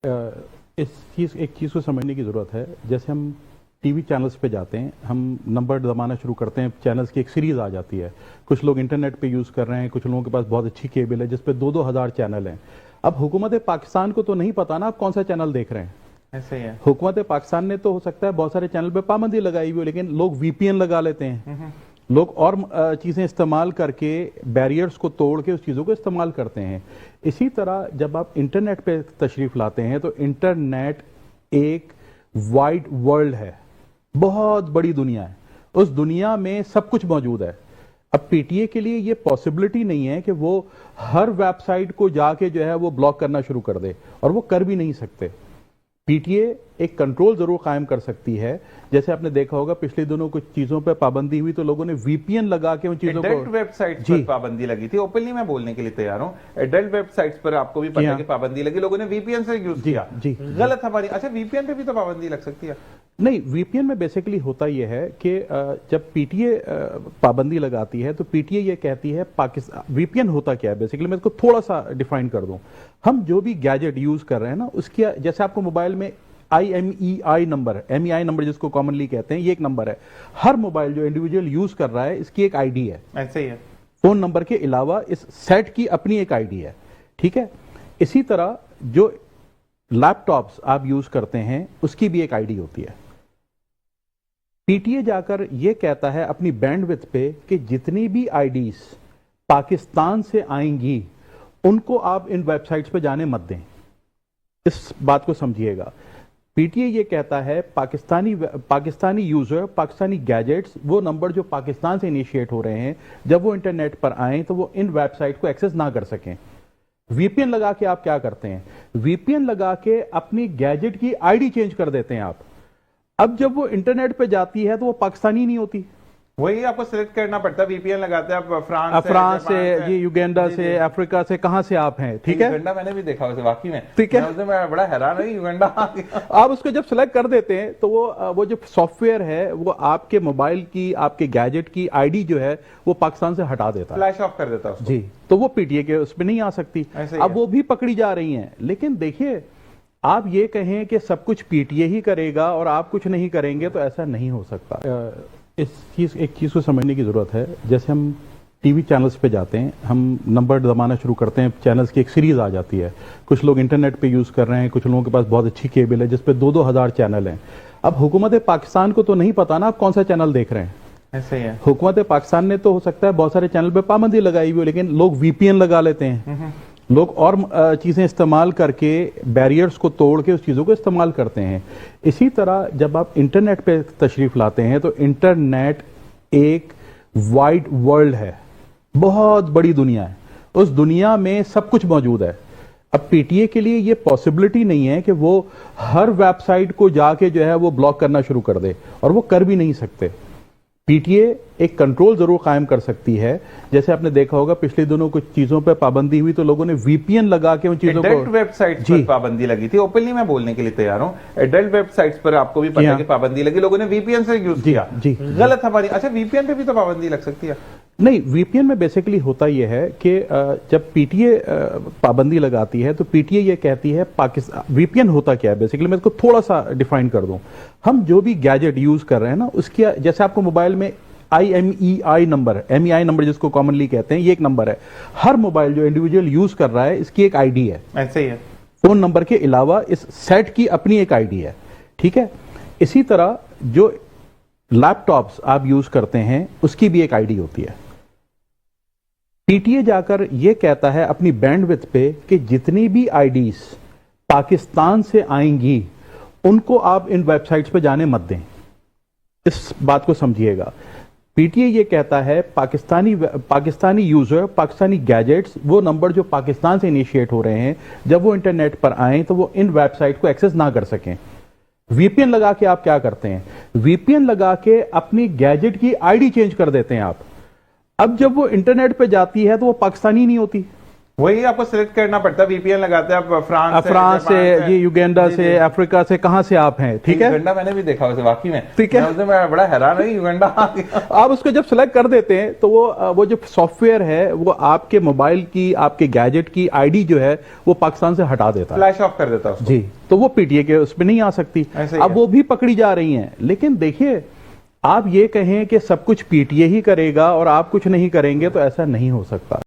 एक चीज़ को समझने की ज़रूरत है। जैसे हम टीवी चैनल्स पे जाते हैं, हम नंबर दबाना शुरू करते हैं, चैनल्स की एक सीरीज़ आ जाती है। कुछ लोग इंटरनेट पे यूज़ कर रहे हैं, कुछ लोगों के पास बहुत अच्छी केबल है जिस पे 2-2 हज़ार चैनल हैं। अब हुकूमत पाकिस्तान को तो नहीं पता ना आप कौन सा चैनल देख रहे हैं। ऐसे ही है। हुकूमत पाकिस्तान ने तो हो सकता है बहुत सारे चैनल पे पाबंदी लगाई हुई हो, लेकिन लोग वीपीएन लगा लेते हैं, लोग और चीज़ें इस्तेमाल करके बैरियर्स को तोड़ के उस चीज़ों को इस्तेमाल करते हैं। इसी तरह जब आप इंटरनेट पे तशरीफ़ लाते हैं तो इंटरनेट एक वाइड वर्ल्ड है, बहुत बड़ी दुनिया है। उस दुनिया में सब कुछ मौजूद है। अब पीटीए के लिए ये पॉसिबिलिटी नहीं है कि वो हर वेबसाइट को जाके जो है वो ब्लॉक करना शुरू कर दे, और वो कर भी नहीं सकते। पीटीए एक कंट्रोल जरूर कायम कर सकती है। जैसे आपने देखा होगा पिछले दिनों कुछ चीजों पे पाबंदी हुई तो लोगों ने वीपीएन लगा के उन चीजों को, एडल्ट वेबसाइट्स पर पाबंदी लगी थी। ओपनली मैं बोलने के लिए तैयार हूं, एडल्ट वेबसाइट्स पर आपको भी पता है कि पाबंदी लगी, लोगों ने वीपीएन से यूज किया। गलत हमारी। अच्छा, वीपीएन पे भी तो पाबंदी लग सकती है? नहीं, वीपीएन में बेसिकली होता यह है कि जब पीटीए पाबंदी लगाती है तो पीटीए ये कहती है पाकिस्तान, वीपीएन होता क्या है बेसिकली, मैं इसको थोड़ा सा डिफाइन कर दूं। हम जो भी गैजेट यूज कर रहे हैं ना, उसकी जैसे आपको मोबाइल में IMEI नंबर, MEI नंबर जिसको कॉमनली कहते हैं, ये एक नंबर है। हर मोबाइल जो इंडिविजुअल यूज कर रहा है इसकी एक आईडी है। ऐसे ही है। फोन नंबर के अलावा इस सेट की अपनी एक आईडी है, ठीक है। इसी तरह जो लैपटॉप्स आप यूज करते हैं उसकी भी एक आईडी होती है। पीटीए जाकर यह कहता है अपनी बैंडविड्थ पे कि जितनी भी आईडीज पाकिस्तान से आएंगी उनको आप इन वेबसाइट्स पे जाने मत दें। इस बात को समझिएगा। पीटीए ये कहता है पाकिस्तानी यूजर, पाकिस्तानी गैजेट्स, वो नंबर जो पाकिस्तान से इनिशिएट हो रहे हैं, जब वो इंटरनेट पर आए तो वो इन वेबसाइट को एक्सेस ना कर सकें। वीपीएन लगा के आप क्या करते हैं? वीपीएन लगा के अपनी गैजेट की आईडी चेंज कर देते हैं आप। अब जब वो इंटरनेट पे जाती है तो वो पाकिस्तानी नहीं होती, वही आपको सिलेक्ट करना पड़ता है। वीपीएन लगाते हैं आप फ्रांस से, ये युगांडा से, अफ्रीका से, कहां से आप हैं, ठीक है। युगांडा मैंने भी देखा उसे वाकई में, ठीक है। मैं बड़ा हैरान हूं युगांडा। आप उसको जब सिलेक्ट कर देते हैं तो वो जो सॉफ्टवेयर है वो आपके मोबाइल की, आपके गैजेट की आईडी जो है वो पाकिस्तान से हटा देता है, फ्लैश ऑफ कर देता है जी। तो वो पीटीए के उसमें नहीं आ सकती। अब वो भी पकड़ी जा रही हैं। लेकिन देखिए, आप ये कहें कि सब कुछ पीटीए ही करेगा और आप कुछ नहीं करेंगे तो ऐसा नहीं हो सकता। एक चीज़ को समझने की ज़रूरत है। जैसे हम टीवी चैनल्स पे जाते हैं, हम नंबर दबाना शुरू करते हैं, चैनल्स की एक सीरीज़ आ जाती है। कुछ लोग इंटरनेट पे यूज़ कर रहे हैं, कुछ लोगों के पास बहुत अच्छी केबल है जिस पे 2-2 हज़ार चैनल हैं। अब हुकूमत पाकिस्तान को तो नहीं पता ना आप कौन सा चैनल देख रहे हैं। ऐसे ही है। हुकूमत पाकिस्तान ने तो हो सकता है बहुत सारे चैनल पे पाबंदी लगाई हुई हो, लेकिन लोग वीपीएन लगा लेते हैं, लोग और चीज़ें इस्तेमाल करके बैरियर्स को तोड़ के उस चीज़ों को इस्तेमाल करते हैं। इसी तरह जब आप इंटरनेट पे तशरीफ़ लाते हैं तो इंटरनेट एक वाइड वर्ल्ड है, बहुत बड़ी दुनिया है। उस दुनिया में सब कुछ मौजूद है। अब पीटीए के लिए ये पॉसिबिलिटी नहीं है कि वो हर वेबसाइट को जाके जो है वो ब्लॉक करना शुरू कर दे, और वो कर भी नहीं सकते। पीटीए एक कंट्रोल जरूर कायम कर सकती है। जैसे आपने देखा होगा पिछले दिनों कुछ चीजों पे पाबंदी हुई तो लोगों ने वीपीएन लगा के उन चीजों को, एडल्ट वेबसाइट्स पर पाबंदी लगी थी। ओपनली मैं बोलने के लिए तैयार हूं, एडल्ट वेबसाइट्स पर आपको भी पता है कि पाबंदी लगी, लोगों ने वीपीएन से यूज किया। गलत हमारी। अच्छा, वीपीएन पे भी तो पाबंदी लग सकती है? नहीं, वीपीएन में बेसिकली होता यह है कि जब पीटीए पाबंदी लगाती है तो पीटीए ये कहती है पाकिस्तान, वीपीएन होता क्या है बेसिकली, मैं इसको थोड़ा सा डिफाइन कर दूं। हम जो भी गैजेट यूज कर रहे हैं ना, उसकी जैसे आपको मोबाइल में IMEI नंबर, MEI नंबर जिसको कॉमनली कहते हैं, ये एक नंबर है। हर मोबाइल जो इंडिविजुअल यूज कर रहा है इसकी एक आईडी है। ऐसे ही है। फोन नंबर के अलावा इस सेट की अपनी एक आईडी है, ठीक है। इसी तरह जो लैपटॉप्स आप यूज करते हैं उसकी भी एक आईडी होती है। पीटीए जाकर यह कहता है अपनी बैंडविड्थ पे कि जितनी भी आईडीज पाकिस्तान से आएंगी उनको आप इन वेबसाइट्स पे जाने मत दें। इस बात को समझिएगा। पीटीए ये कहता है पाकिस्तानी यूजर, पाकिस्तानी गैजेट्स, वो नंबर जो पाकिस्तान से इनिशिएट हो रहे हैं, जब वो इंटरनेट पर आए तो वो इन वेबसाइट को एक्सेस ना कर सकें। वीपीएन लगा के आप क्या करते हैं? वीपीएन लगा के अपनी गैजेट की आईडी चेंज कर देते हैं आप। अब जब वो इंटरनेट पे जाती है तो वो पाकिस्तानी नहीं होती, وہی آپ کو سلیکٹ کرنا پڑتا ہے, VPN لگاتے ہیں آپ فرانس سے, جی یوگینڈا سے, افریقہ سے, کہاں سے آپ ہیں, ٹھیک ہے. یوگینڈا میں نے بھی دیکھا اسے واقعی میں, ٹھیک ہے, میں بڑا حیران ہے یوگینڈا. آپ اس کو جب سلیکٹ کر دیتے ہیں تو وہ جو سافٹ ویئر ہے وہ آپ کے موبائل کی, آپ کے گیجٹ کی آئی ڈی جو ہے وہ پاکستان سے ہٹا دیتا ہے, فلیش آف کر دیتا ہے. جی, تو وہ پی ٹی اے کے اس پہ نہیں آ سکتی. اب وہ بھی پکڑی جا رہی ہیں. لیکن دیکھیے, آپ یہ کہیں کہ سب کچھ پی ٹی اے ہی کرے گا اور آپ کچھ نہیں کریں گے, تو ایسا نہیں ہو سکتا.